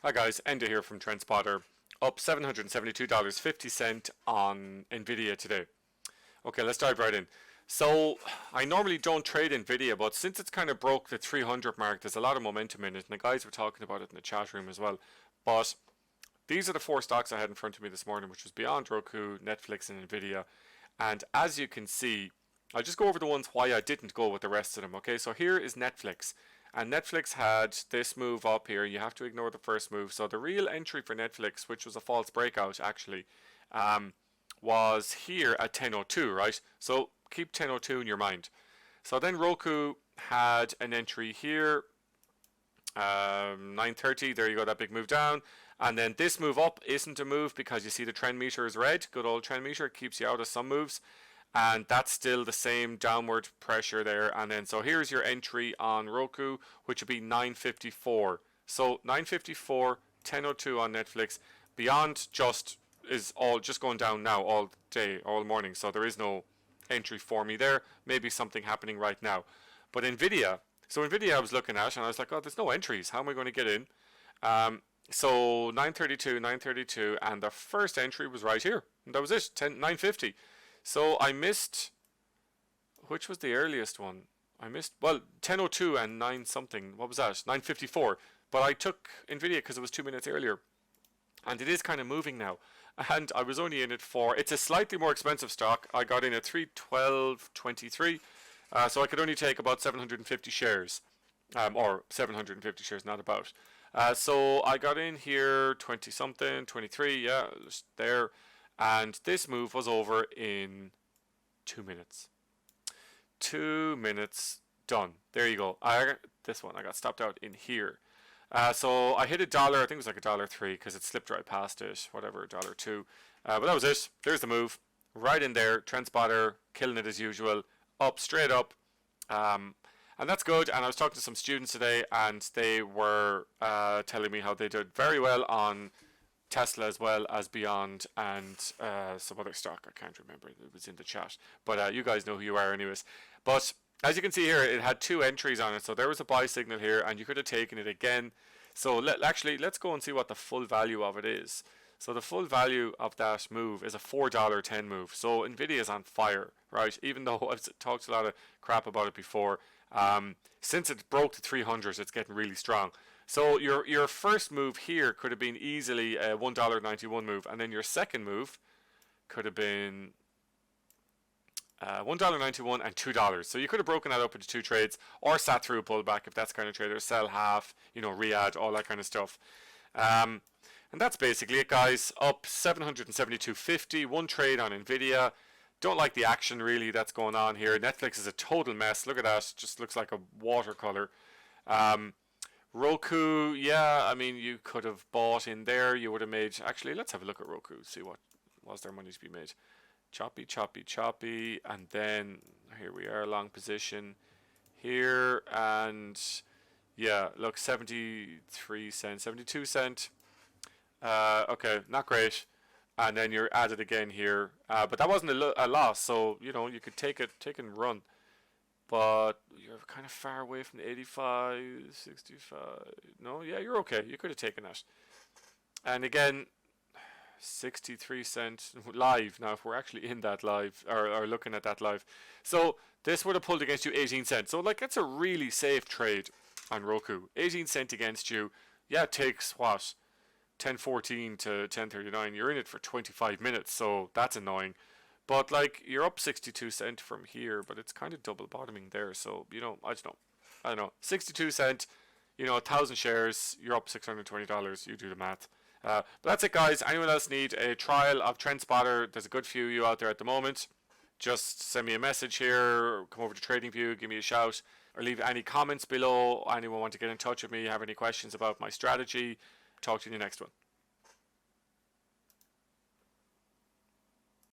Hi guys, Enda here from TrendSpotter, up $772.50 on NVDA today. Okay, let's dive right in. So, I normally don't trade NVIDIA, but since it's kind of broke the 300 mark, there's a lot of momentum in it, and the guys were talking about it in the chat room as well. But these are the four stocks I had in front of me this morning, which was beyond ROKU, Netflix, and NVIDIA. And as you can see, I'll just go over the ones why I didn't go with the rest of them. Okay, so here is Netflix. And Netflix had this move up here. You have to ignore the first move. So the real entry for Netflix, which was a false breakout actually, was here at 10.02, right? So keep 10.02 in your mind. So then ROKU had an entry here, 9.30. There you go, that big move down. And then this move up isn't a move because you see the trend meter is red. Good old trend meter, keeps you out of some moves. And that's still the same downward pressure there. And then so here's your entry on ROKU, which would be 9.54. So 9.54, 10.02 on Netflix. Beyond just is all just going down now all day, all morning. So there is no entry for me there. Maybe something happening right now. But NVIDIA, so NVIDIA I was looking at and I was like, oh, there's no entries. How am I going to get in? So 9.32, and the first entry was right here. And that was it, 9.50. So I missed, which was the earliest one? I missed, well, 10.02 and 9 something. What was that? 9.54. But I took NVIDIA because it was 2 minutes earlier. And it is kind of moving now. And I was only in it for, it's a slightly more expensive stock. I got in at 312.23. So I could only take about 750 shares. Or 750 shares, not about. So I got in here 20 something, 23, yeah, there. And this move was over in 2 minutes. 2 minutes, done. There you go. This one, I got stopped out in here. So I hit $1, I think it was like $1.03 because it slipped right past it, whatever, $1.02. But that was it. There's the move. Right in there, TrendSpotter, killing it as usual. Up, straight up. And that's good. And I was talking to some students today and they were telling me how they did very well on Tesla as well as Beyond and some other stock. I can't remember. It was in the chat. But you guys know who you are anyways. But as you can see here, it had 2 entries on it. So there was a buy signal here and you could have taken it again. So let's go and see what the full value of it is. So the full value of that move is a $4.10 move. So NVIDIA is on fire, right? Even though I've talked a lot of crap about it before. Since it broke the 300s, it's getting really strong. So your first move here could have been easily a $1.91 move, and then your second move could have been $1.91 and $2. So you could have broken that up into 2 trades, or sat through a pullback if that's kind of trader, sell half, re-add, all that kind of stuff. And that's basically it, guys. Up 772.50, 1 trade on NVIDIA. Don't like the action really that's going on here. Netflix is a total mess. Look at that, just looks like a watercolor. ROKU, yeah, I mean, you could have bought in there. You would have made, actually, let's have a look at ROKU, see what was there money to be made. Choppy, choppy, choppy, and then here we are, long position here, and yeah, look, 73 cents, 72 cent. Okay, not great. And then you're at it again here, but that wasn't a loss, so you could take it and run. But you're kind of far away from the 85, 65. No, yeah, you're okay. You could have taken that. And again, 63 cent live. Now, if we're actually in that live, or looking at that live. So this would have pulled against you 18 cents. So, like, that's a really safe trade on ROKU. 18 cent against you. Yeah, it takes, what, 10.14 to 10.39. You're in it for 25 minutes, so that's annoying. But like you're up 62 cent from here, but it's kind of double bottoming there. So I don't know. 62 cent, 1,000 shares, you're up $620. You do the math. But that's it, guys. Anyone else need a trial of TrendSpotter? There's a good few of you out there at the moment. Just send me a message here. Come over to TradingView, give me a shout, or leave any comments below. Anyone want to get in touch with me? Have any questions about my strategy? Talk to you in the next one.